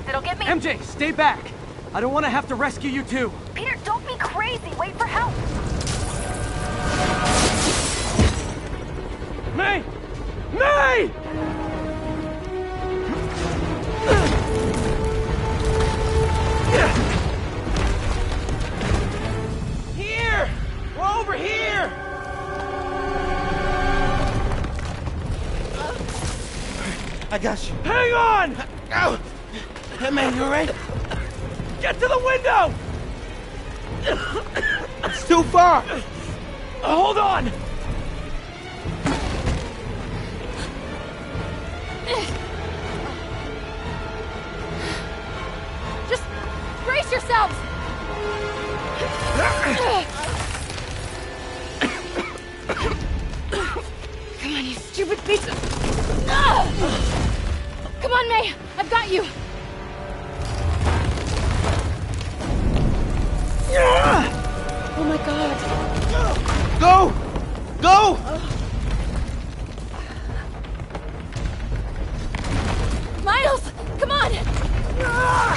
place. It'll get me... MJ, stay back! I don't want to have to rescue you too! Peter, don't be crazy! Wait for help! May! May! Here! We're over here! I got you. Hang on! Oh. Hey, man, you alright? Get to the window! It's too far! Hold on! Just brace yourselves! Come on, you stupid piece of... Come on, May! I've got you! Oh my god. Go! Go! Miles! Come on! No!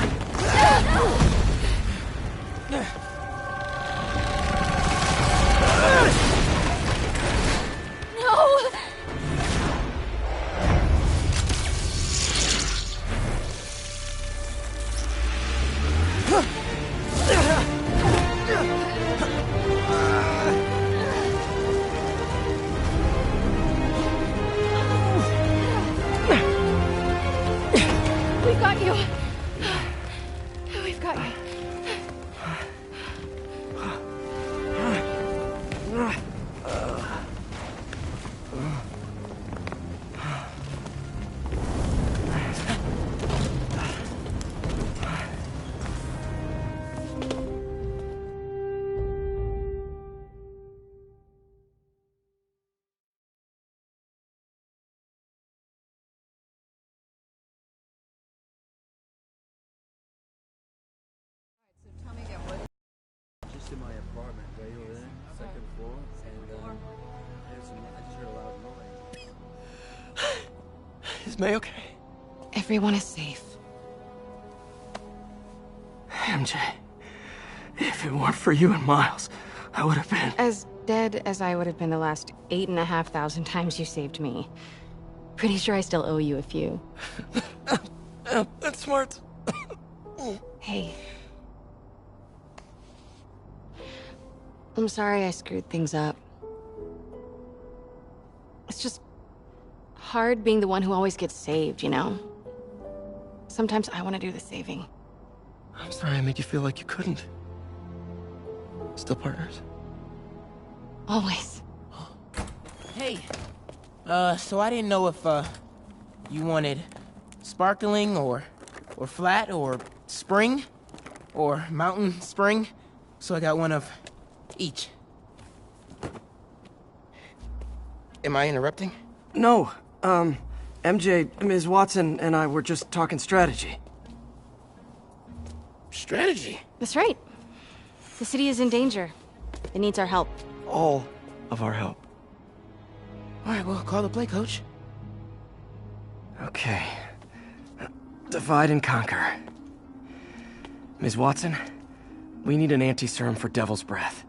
We've got you. We've got you. Just in my apartment, right over there, second floor, and I just heard a loud noise. Is May okay? Everyone is safe. MJ, if it weren't for you and Miles, I would have been... As dead as I would have been the last 8,500 times you saved me. Pretty sure I still owe you a few. That's smart. Hey. I'm sorry I screwed things up. It's just hard being the one who always gets saved, you know? Sometimes I want to do the saving. I'm sorry I made you feel like you couldn't. Still partners? Always. Hey, so I didn't know if, you wanted sparkling or flat or spring or mountain spring, so I got one of each. Am I interrupting? No, MJ, Ms. Watson, and I were just talking strategy. Strategy? That's right. The city is in danger. It needs our help. All of our help. All right, well, call the play, coach. Okay. Divide and conquer. Ms. Watson, we need an anti-serum for Devil's Breath.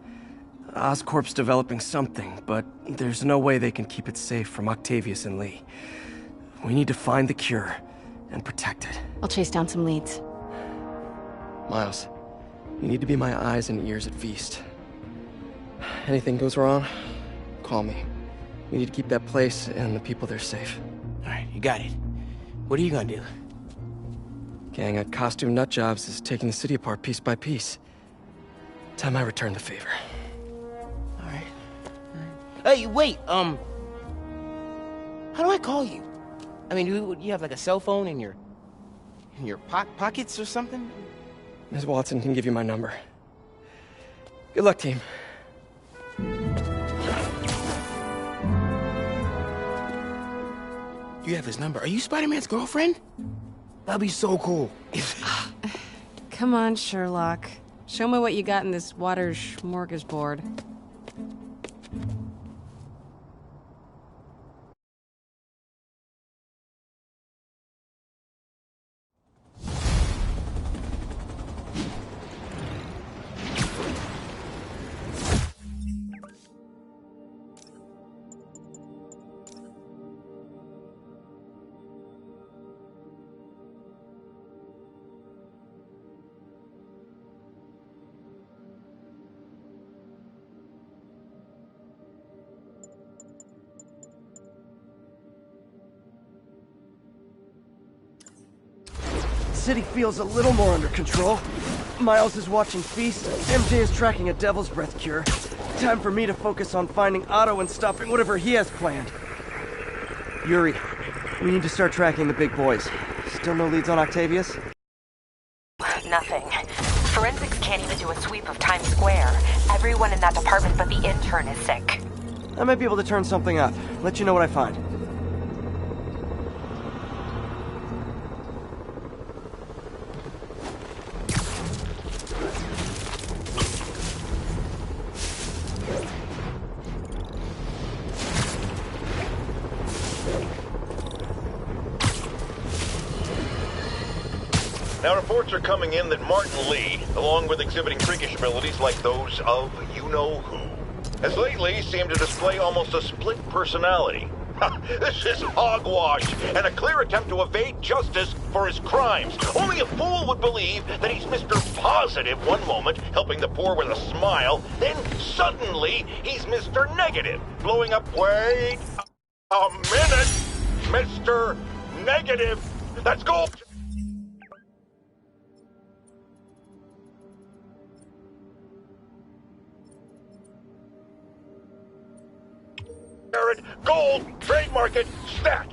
Oscorp's developing something, but there's no way they can keep it safe from Octavius and Lee. We need to find the cure and protect it. I'll chase down some leads. Miles, you need to be my eyes and ears at Feast. Anything goes wrong, call me. We need to keep that place and the people there safe. All right, you got it. What are you gonna do? Gang at Costume Nut Jobs is taking the city apart piece by piece. Time I return the favor. All right. Hey, wait, how do I call you? I mean, you have like a cell phone in your pockets or something? Ms. Watson can give you my number. Good luck, team. You have his number. Are you Spider-Man's girlfriend? That'd be so cool. Come on, Sherlock. Show me what you got in this water smorgasbord. city feels a little more under control. Miles is watching Feast, MJ is tracking a Devil's Breath cure. Time for me to focus on finding Otto and stopping whatever he has planned. Yuri, we need to start tracking the big boys. Still no leads on Octavius? Nothing. Forensics can't even do a sweep of Times Square. Everyone in that department but the intern is sick. I might be able to turn something up. Let you know what I find. Now, reports are coming in that Martin Lee, along with exhibiting freakish abilities like those of you-know-who, has lately seemed to display almost a split personality. This is hogwash, and a clear attempt to evade justice for his crimes. Only a fool would believe that he's Mr. Positive one moment, helping the poor with a smile, then suddenly he's Mr. Negative, blowing up. Wait a minute! Mr. Negative! That's gold! Gold, trademark it, stat!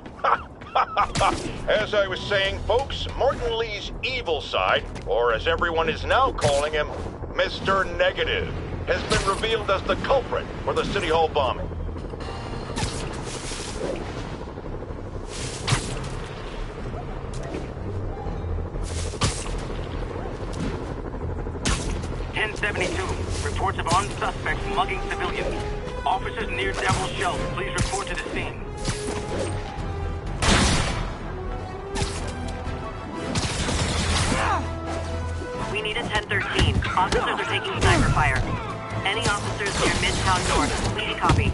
As I was saying, folks, Martin Lee's evil side, or as everyone is now calling him, Mr. Negative, has been revealed as the culprit for the City Hall bombing. Reports of armed suspects mugging civilians. Officers near Devil's Shelf, please report to the scene. We need a 1013. Officers are taking sniper fire. Any officers near Midtown North, please copy.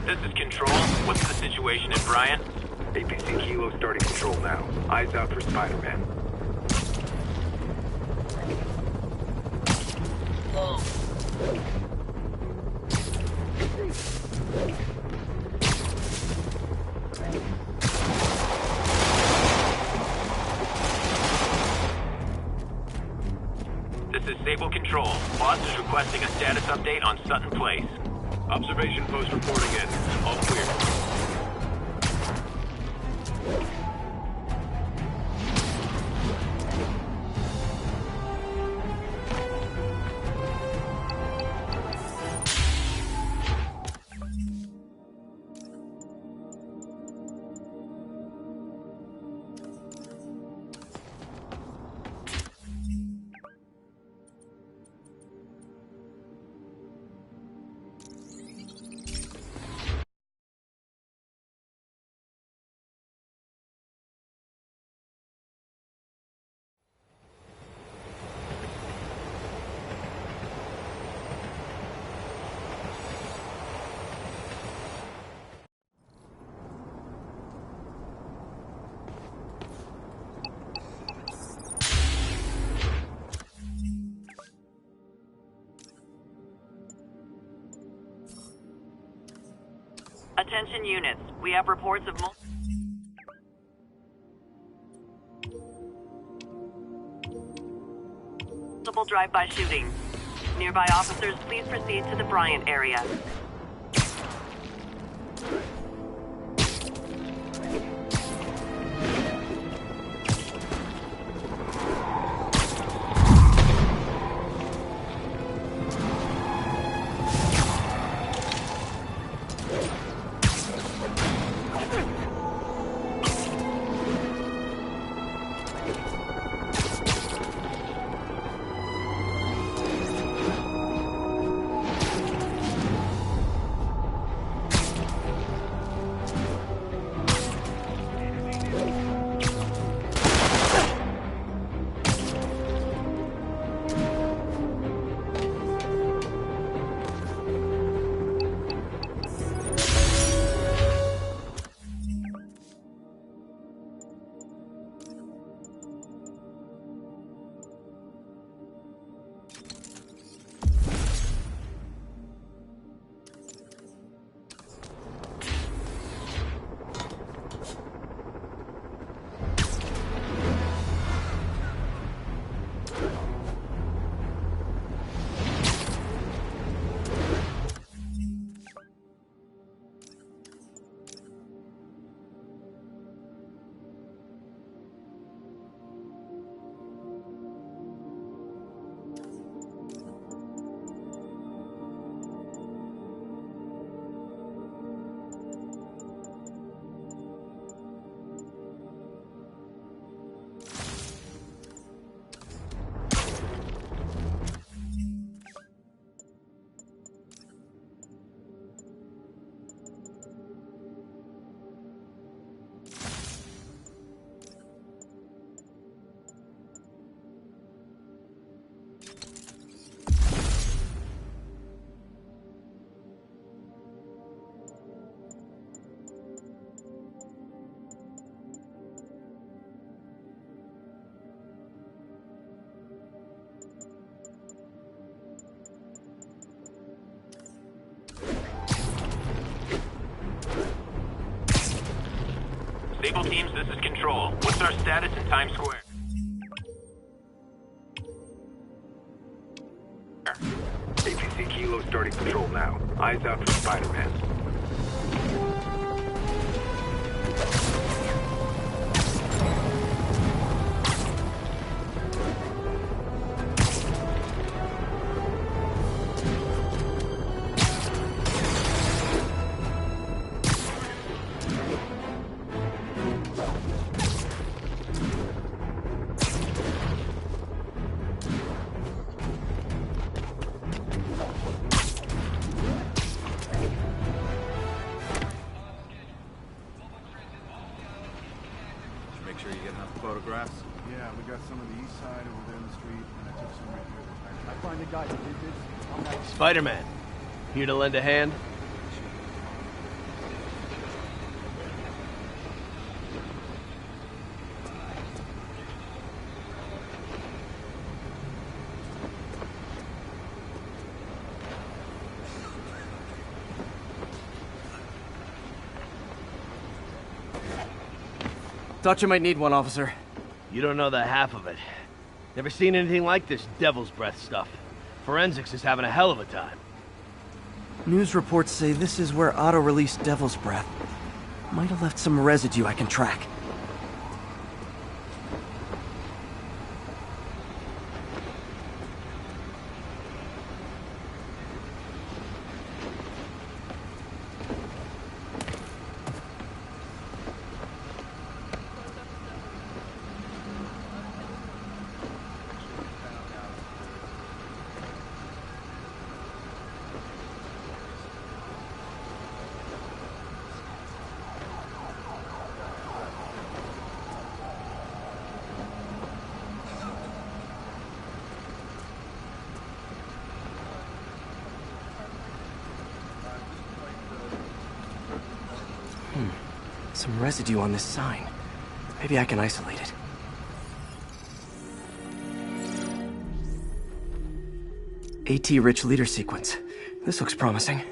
This is Control. What's the situation at Bryant? APC Kilo starting control now. Eyes out for Spider-Man. This is Sable Control. Boss is requesting a status update on Sutton Place. Observation post reporting in. All clear. Attention units. We have reports of multiple drive-by shootings. Nearby officers, please proceed to the Bryant area. Sable teams, this is Control. What's our status in Times Square? APC Kilo starting patrol now. Eyes out for Spider-Man. Make sure you get enough photographs. Yeah, we got some of the east side over there in the street, and I took some right here. I find the guy that did this. I'm not... Spider-Man, here to lend a hand? Thought you might need one, officer. You don't know the half of it. Never seen anything like this Devil's Breath stuff. Forensics is having a hell of a time. News reports say this is where Otto released Devil's Breath. Might have left some residue I can track. Some residue on this sign. Maybe I can isolate it. AT-rich leader sequence. This looks promising.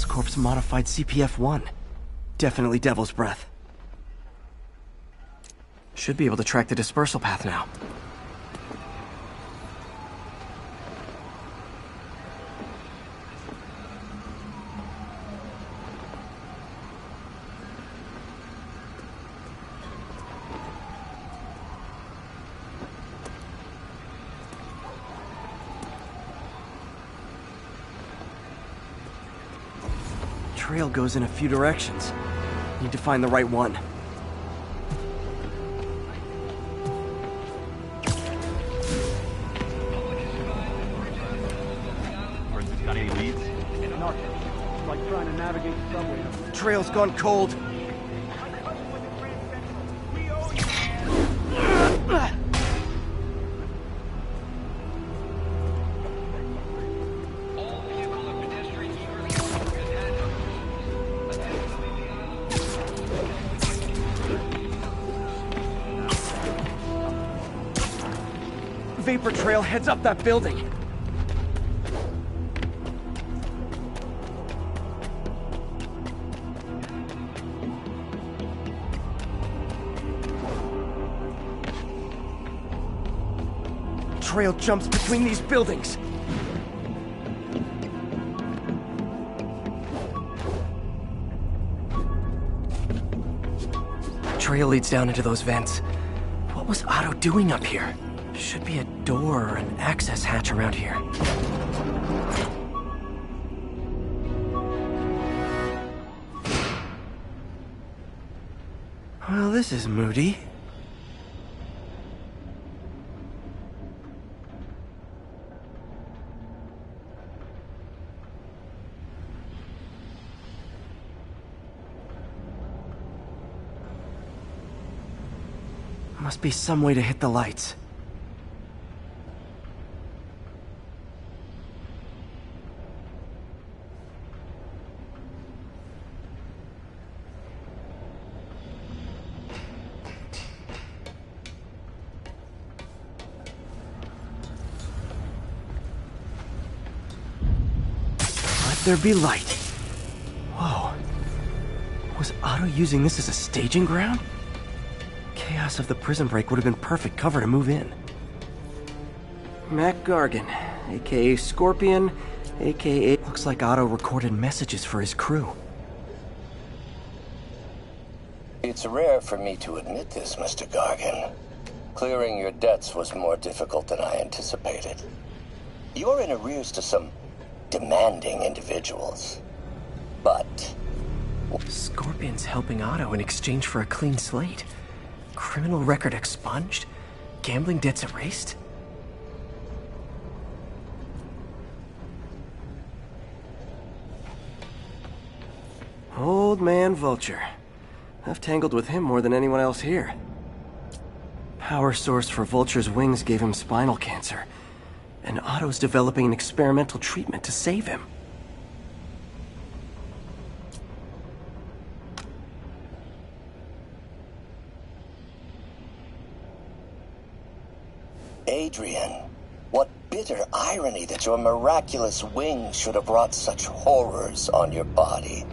Oscorp's modified CPF-1. Definitely Devil's Breath. Should be able to track the dispersal path now. Trail goes in a few directions. Need to find the right one. Got any leads? Nothing. It's like trying to navigate the subway. Trail's gone cold. Vapor trail heads up that building. Trail jumps between these buildings. Trail leads down into those vents. What was Otto doing up here? Should be a door or an access hatch around here. Well, this is moody. Must be some way to hit the lights. Let there be light. Whoa. Was Otto using this as a staging ground? Chaos of the prison break would have been perfect cover to move in. Mac Gargan, aka Scorpion, aka... Looks like Otto recorded messages for his crew. It's rare for me to admit this, Mr. Gargan. Clearing your debts was more difficult than I anticipated. You're in arrears to some demanding individuals. But... Scorpion's helping Otto in exchange for a clean slate. Criminal record expunged? Gambling debts erased? Old man Vulture. I've tangled with him more than anyone else here. Power source for Vulture's wings gave him spinal cancer, and Otto's developing an experimental treatment to save him. Adrian, what bitter irony that your miraculous wings should have brought such horrors on your body.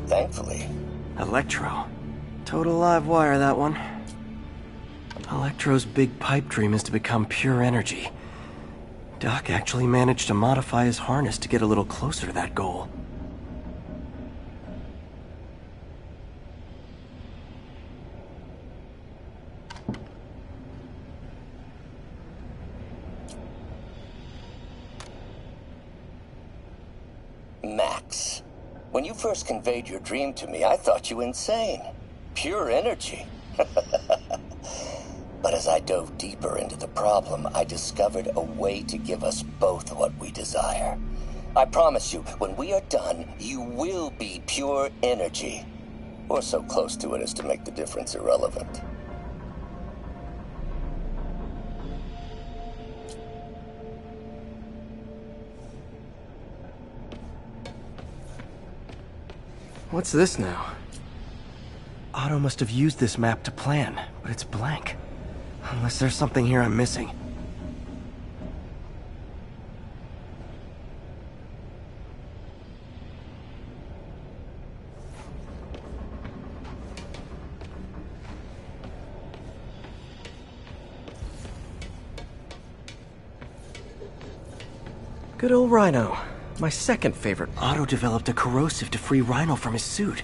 Thankfully. Electro. Total live wire, that one. Electro's big pipe dream is to become pure energy. Doc actually managed to modify his harness to get a little closer to that goal. Max, when you first conveyed your dream to me, I thought you insane. Pure energy. But as I dove deeper into the problem, I discovered a way to give us both what we desire. I promise you, when we are done, you will be pure energy. Or so close to it as to make the difference irrelevant. What's this now? Otto must have used this map to plan, but it's blank. Unless there's something here I'm missing. Good old Rhino. My second favorite. Otto developed a corrosive to free Rhino from his suit.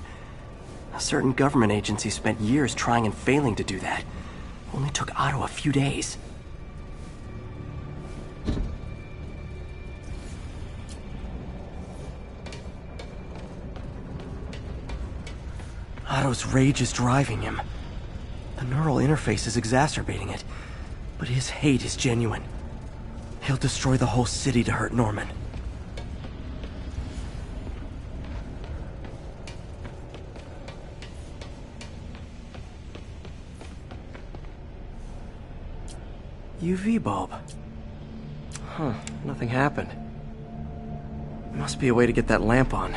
A certain government agency spent years trying and failing to do that. Only took Otto a few days. Otto's rage is driving him. The neural interface is exacerbating it, but his hate is genuine. He'll destroy the whole city to hurt Norman. UV bulb. Huh, nothing happened. Must be a way to get that lamp on.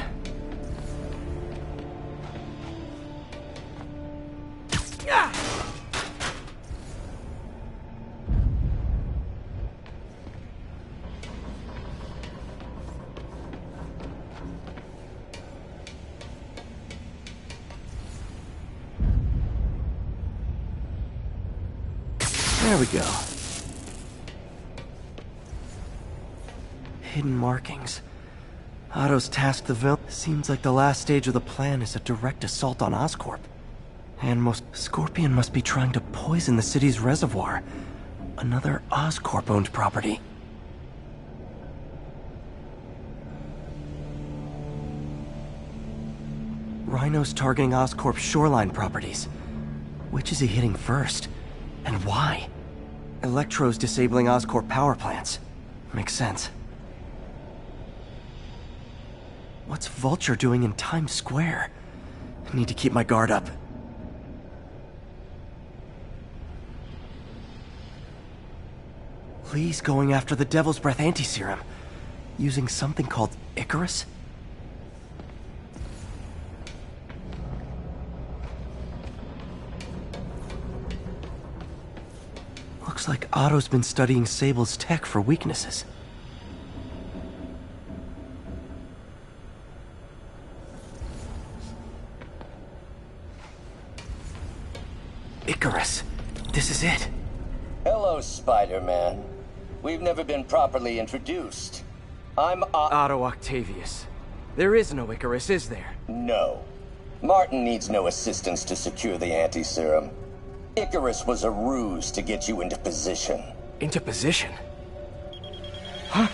There we go. Hidden markings. Otto's tasked the villain. Seems like the last stage of the plan is a direct assault on Oscorp. And Scorpion must be trying to poison the city's reservoir. Another Oscorp-owned property. Rhino's targeting Oscorp's shoreline properties. Which is he hitting first? And why? Electro's disabling Oscorp power plants. Makes sense. What's Vulture doing in Times Square? I need to keep my guard up. Lee's going after the Devil's Breath anti-serum, using something called Icarus? Looks like Otto's been studying Sable's tech for weaknesses. Icarus. This is it. Hello, Spider-Man. We've never been properly introduced. I'm Otto Octavius. There is no Icarus, is there? No. Martin needs no assistance to secure the anti-serum. Icarus was a ruse to get you into position. Into position? Huh?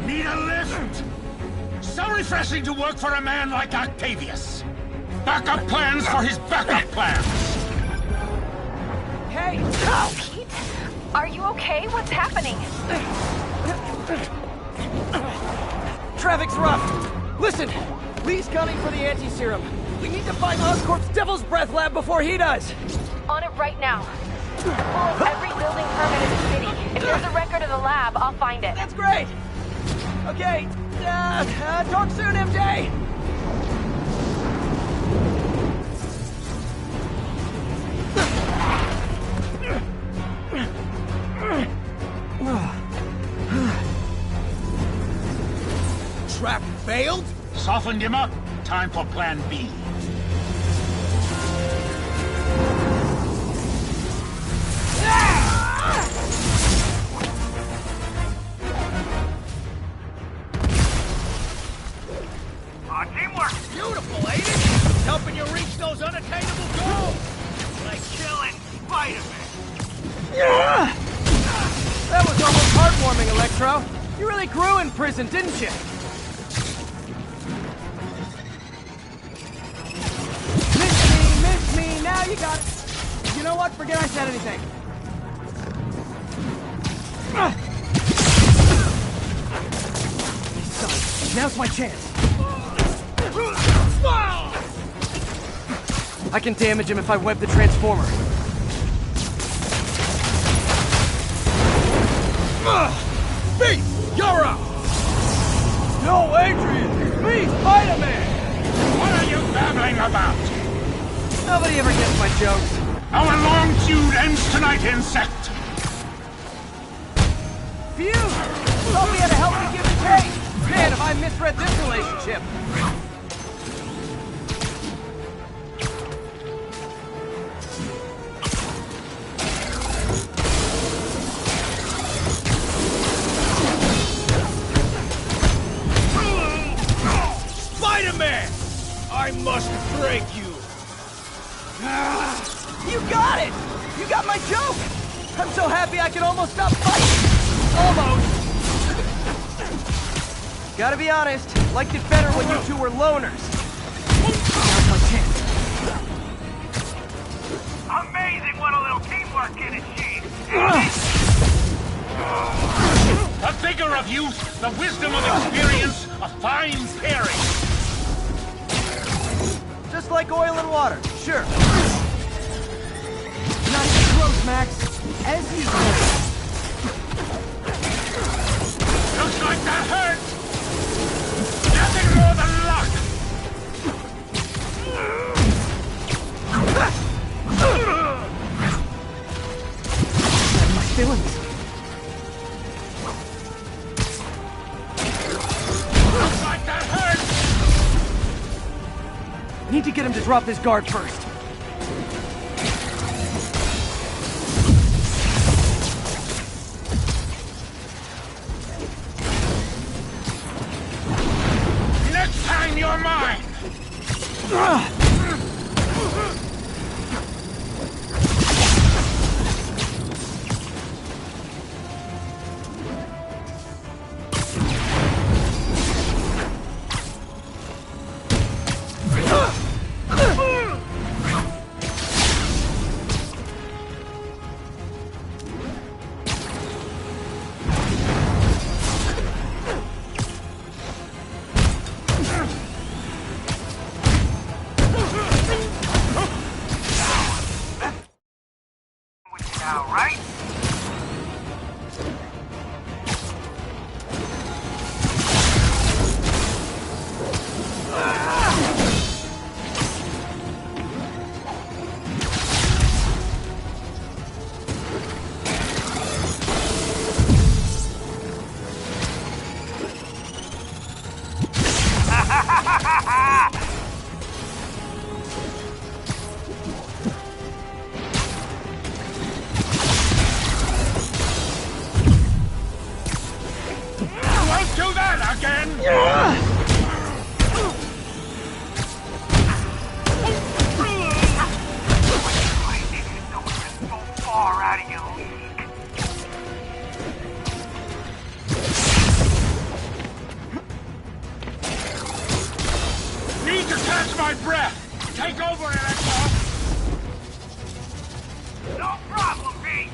Need a lift? So refreshing to work for a man like Octavius. Backup plans for his backup plans. Hey! Pete? Are you okay? What's happening? Traffic's rough. Listen, Lee's gunning for the anti-serum. We need to find Oscorp's Devil's Breath lab before he does. On it right now. Pull up every building permit in the city. If there's a record of the lab, I'll find it. That's great! Okay, talk soon, MJ! Trap failed? Softened him up. Time for plan B. Teamwork! Beautiful, ain't it? Helping you reach those unattainable goals! Like killing Spider-Man! That was almost heartwarming, Electro. You really grew in prison, didn't you? Miss me, now you got it. You know what? Forget I said anything. Now's my chance. I can damage him if I web the transformer. Beat! You're up! No, Adrian! It's me, Spider-Man! What are you babbling about? Nobody ever gets my jokes. Our long feud ends tonight, insect! Feud! Thought we had a healthy give and take! Man, have I misread this relationship! break you! You got it! You got my joke! I'm so happy I can almost stop fighting! Almost! Gotta be honest, liked it better when you two were loners. Now's my chance. Amazing what a little teamwork can achieve! The vigor of youth, the wisdom of experience, a fine pairing! Just like oil and water, sure. Nice close, Max. As usual. Looks like that hurt! Nothing more than luck! My feelings. Looks like that hurt! Need to get him to drop this guard first. Next time you're mine! Now, right? Won't do that again! So far out of your league. Need to catch my breath! Take over, Electro! No problem, Pete!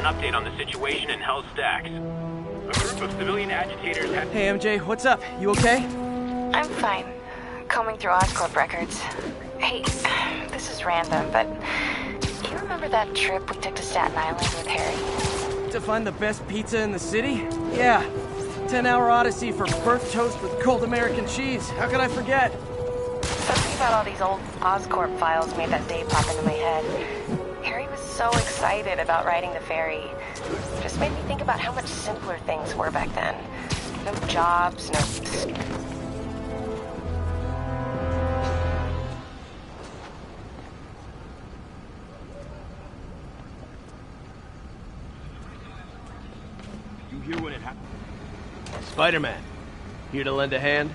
an update on the situation in Hell's Stacks. A group of civilian agitators have... Hey, MJ, what's up? You okay? I'm fine. Combing through Oscorp records. Hey, this is random, but you remember that trip we took to Staten Island with Harry? To find the best pizza in the city? Yeah. 10-hour odyssey for burnt toast with cold American cheese. How could I forget? Something about all these old Oscorp files made that day pop into my head. Harry was so excited about riding the ferry. Just made me think about how much simpler things were back then. No jobs, no... You hear when it happened? Spider-Man, here to lend a hand?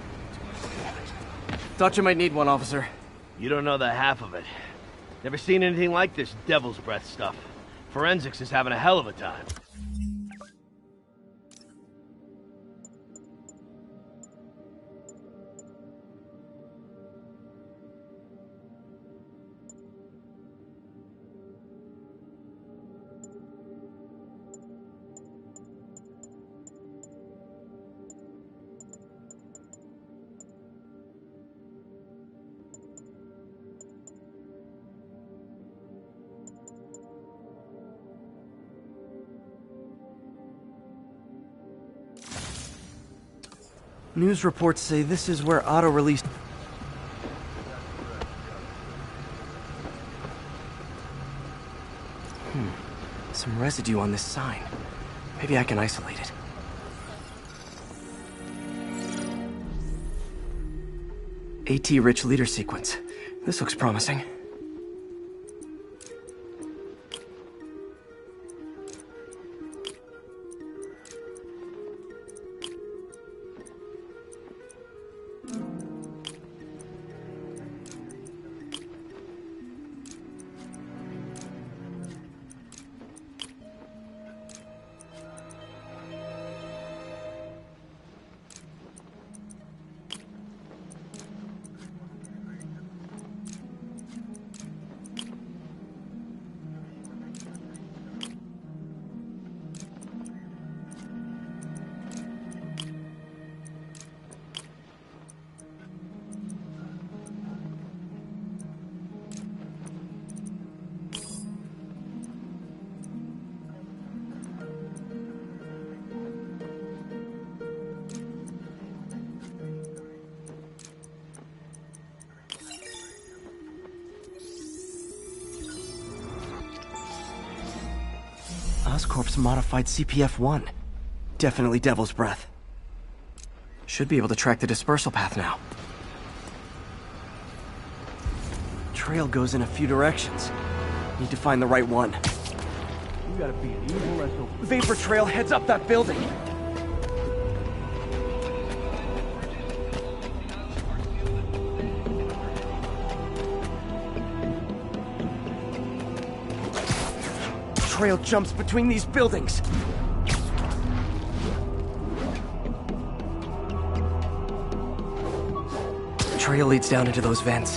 Thought you might need one, officer. You don't know the half of it. Never seen anything like this Devil's Breath stuff. Forensics is having a hell of a time. News reports say this is where Otto released... Some residue on this sign. Maybe I can isolate it. AT-rich leader sequence. This looks promising. Oscorp's modified CPF-1. Definitely Devil's Breath. Should be able to track the dispersal path now. Trail goes in a few directions. Need to find the right one. You gotta be an evil SOB. Vapor trail heads up that building. Trail jumps between these buildings. Trail leads down into those vents.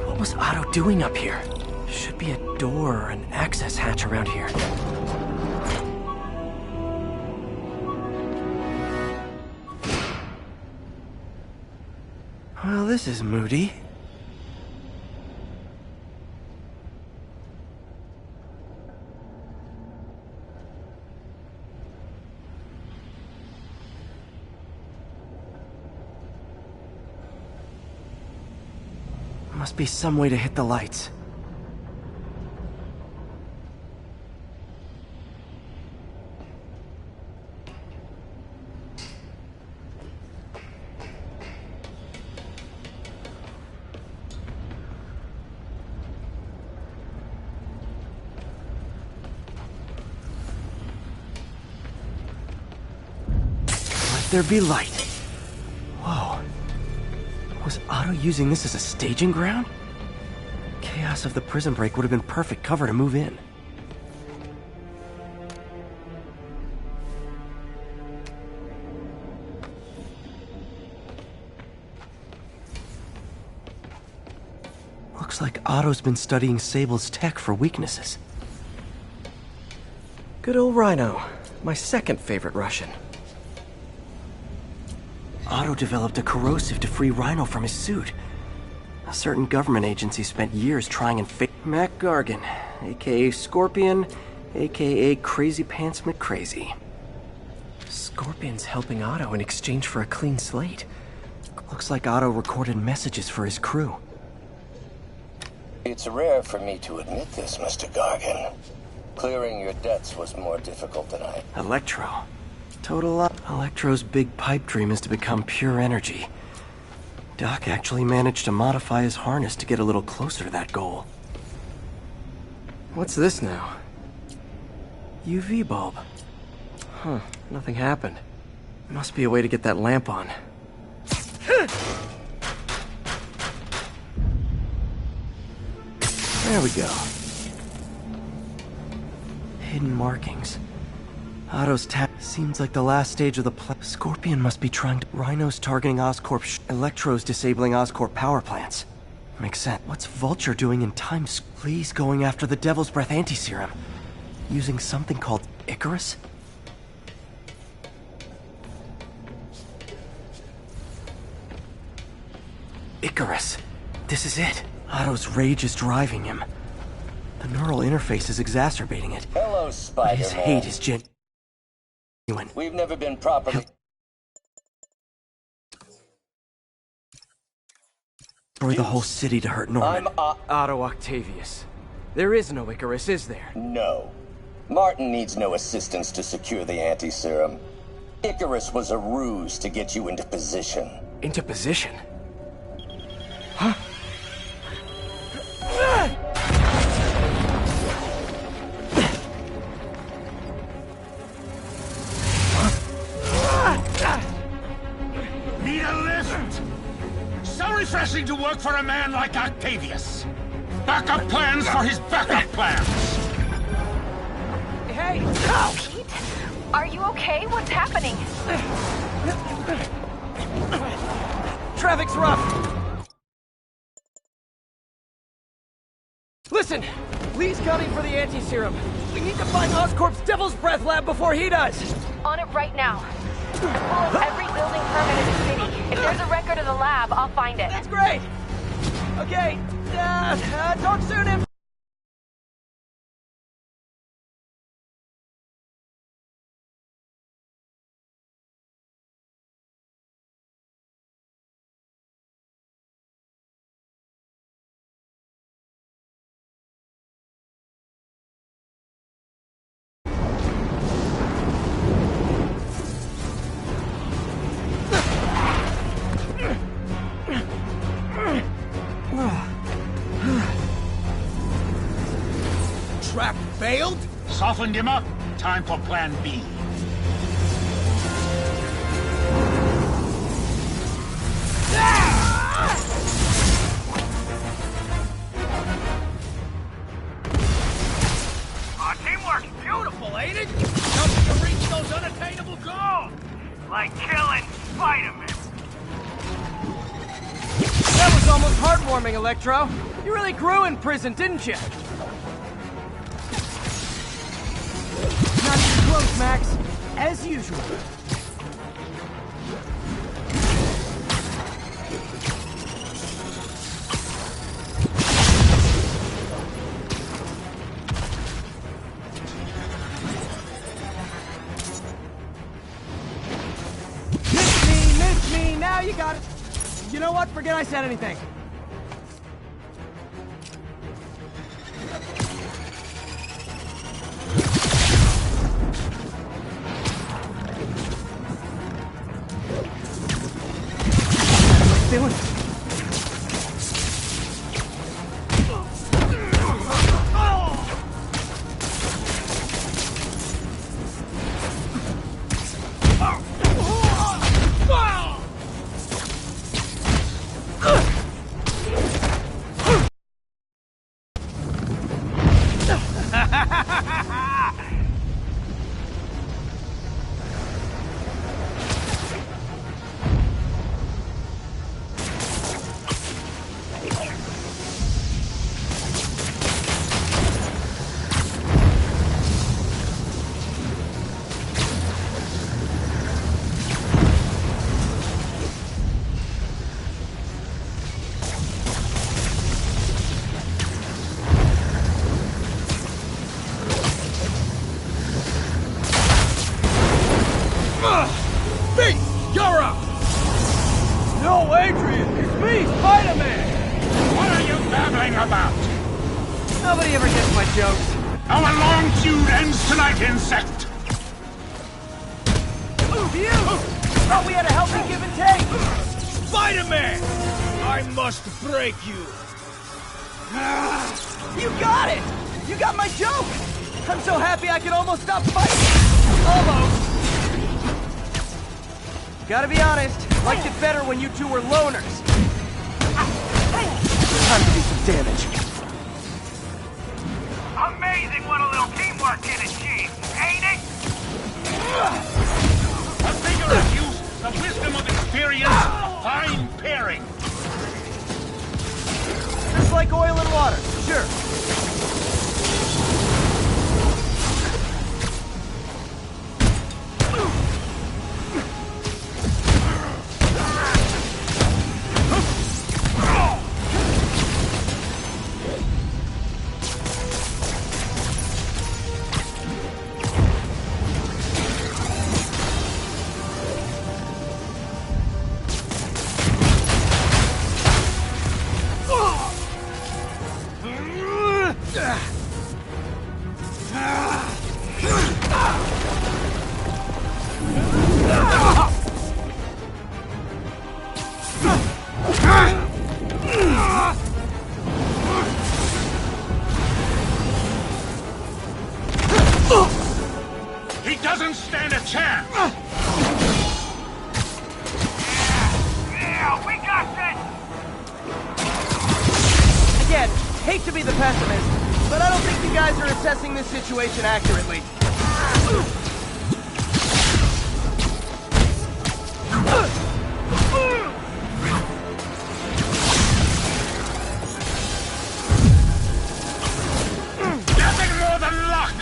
What was Otto doing up here? Should be a door or an access hatch around here. Well, this is moody. Must be some way to hit the lights. Let there be light. Whoa. Was Otto using this as a staging ground? Chaos of the prison break would have been perfect cover to move in. Looks like Otto's been studying Sable's tech for weaknesses. Good old Rhino. My second favorite Russian. Otto developed a corrosive to free Rhino from his suit. A certain government agency spent years trying and Mac Gargan, aka Scorpion, aka Crazy Pants McCrazy. Scorpion's helping Otto in exchange for a clean slate. Looks like Otto recorded messages for his crew. It's rare for me to admit this, Mr. Gargan. Clearing your debts was more difficult than I... Electro. Total up. Electro's big pipe dream is to become pure energy. Doc actually managed to modify his harness to get a little closer to that goal. What's this now? UV bulb. Huh, nothing happened. Must be a way to get that lamp on. There we go. Hidden markings. Otto's tap seems like the last stage of the Scorpion must be trying to... Rhino's targeting Oscorp. Electro's disabling Oscorp power plants. Makes sense. What's Vulture doing in time? Please going after the Devil's Breath anti-serum. Using something called Icarus? Icarus. This is it. Otto's rage is driving him. The neural interface is exacerbating it. Hello, Spider-Man. His hate is genuine. We've never been properly... Destroy the whole city to hurt Norman. Otto Octavius. There is no Icarus, is there? No. Martin needs no assistance to secure the anti-serum. Icarus was a ruse to get you into position. Into position? Huh? Need a lift? So refreshing to work for a man like Octavius. Backup plans for his backup plans. Hey! Pete? Are you okay? What's happening? Traffic's rough! Listen! Lee's gunning for the anti-serum. We need to find Oscorp's Devil's Breath lab before he does! On it right now. Pull up every building permit in the city. If there's a record of the lab, I'll find it. That's great! Okay, talk soon, M. Trap failed? Softened him up. Time for plan B. Teamwork's beautiful, ain't it? Helps you reach those unattainable goals. Like killing Spider-Man. That was almost heartwarming, Electro. You really grew in prison, didn't you? Not even close, Max. As usual. Miss me, now you got it. You know what? Forget I said anything. Doing? What are you babbling about? Nobody ever gets my jokes. Our long feud ends tonight, insect! You! Thought we had a healthy give and take! Spider-Man! I must break you. You got it! You got my joke! I'm so happy I could almost stop fighting! Almost! Gotta be honest, liked it better when you two were loners. Time to do some damage. Amazing what a little teamwork can achieve, ain't it? A vigorous use, the wisdom of experience, a fine pairing. Just like oil and water, sure. He doesn't stand a chance! Yeah, we got this! Again, hate to be the pessimist, but I don't think you guys are assessing this situation accurately. Nothing more than luck!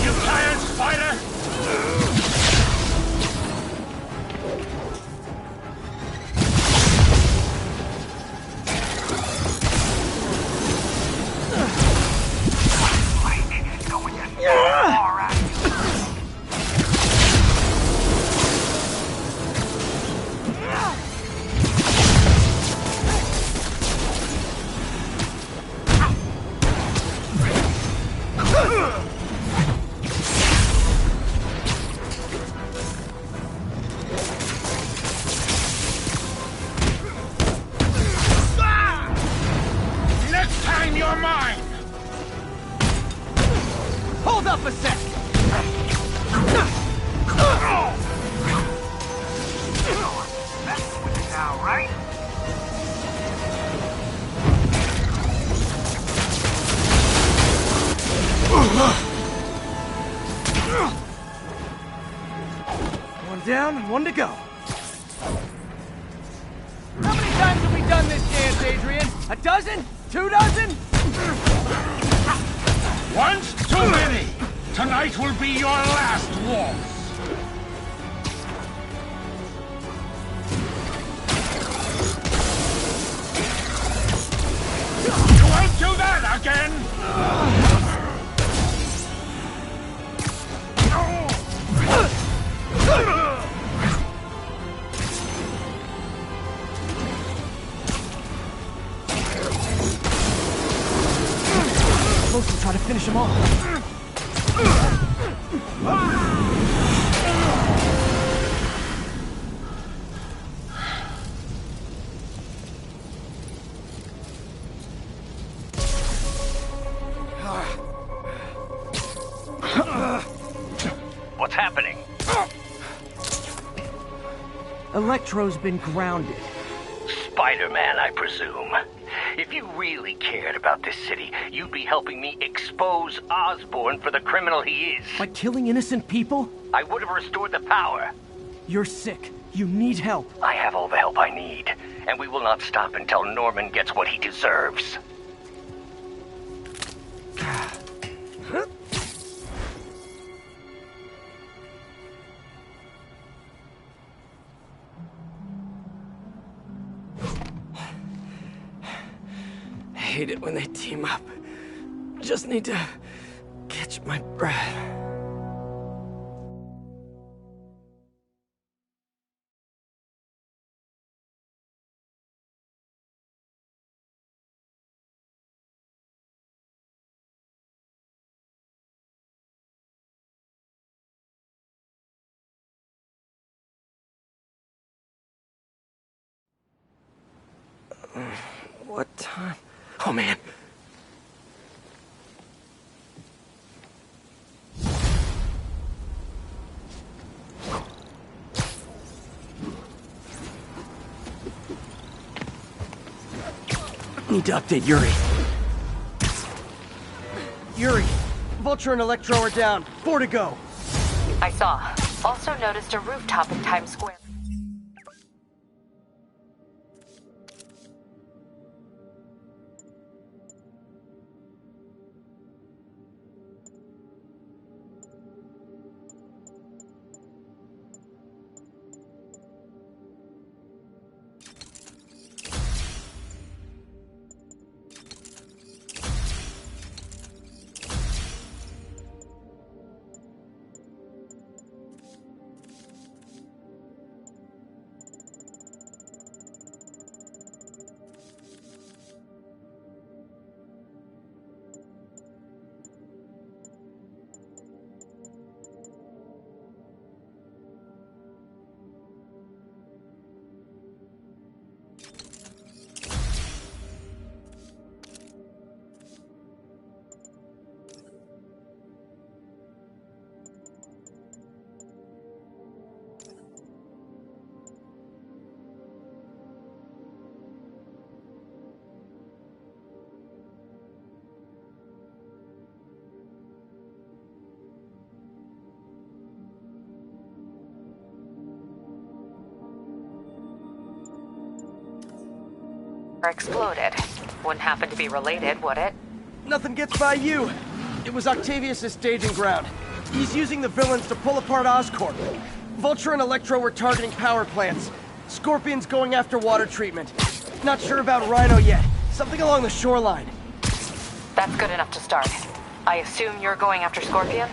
You tired, Spider? Next time you're mine! Hold up a sec! Now, right? One down, one to go. How many times have we done this dance, Adrian? A dozen? 2 dozen? Once too many! Tonight will be your last waltz! You won't do that again! Supposed to try to finish him off. What's happening? Electro's been grounded. Spider-Man, I presume. If you really cared about this city, you'd be helping me expose Osborn for the criminal he is. By killing innocent people? I would have restored the power. You're sick. You need help. I have all the help I need, and we will not stop until Norman gets what he deserves. I hate it when they team up. Just need to catch my breath. What time? Oh, man. Need to update Yuri. Yuri, Vulture and Electro are down. 4 to go. I saw. Also noticed a rooftop in Times Square. Exploded. Wouldn't happen to be related, would it? Nothing gets by you. It was Octavius' staging ground. He's using the villains to pull apart Oscorp. Vulture and Electro were targeting power plants. Scorpion's going after water treatment. Not sure about Rhino yet. Something along the shoreline. That's good enough to start. I assume you're going after Scorpion?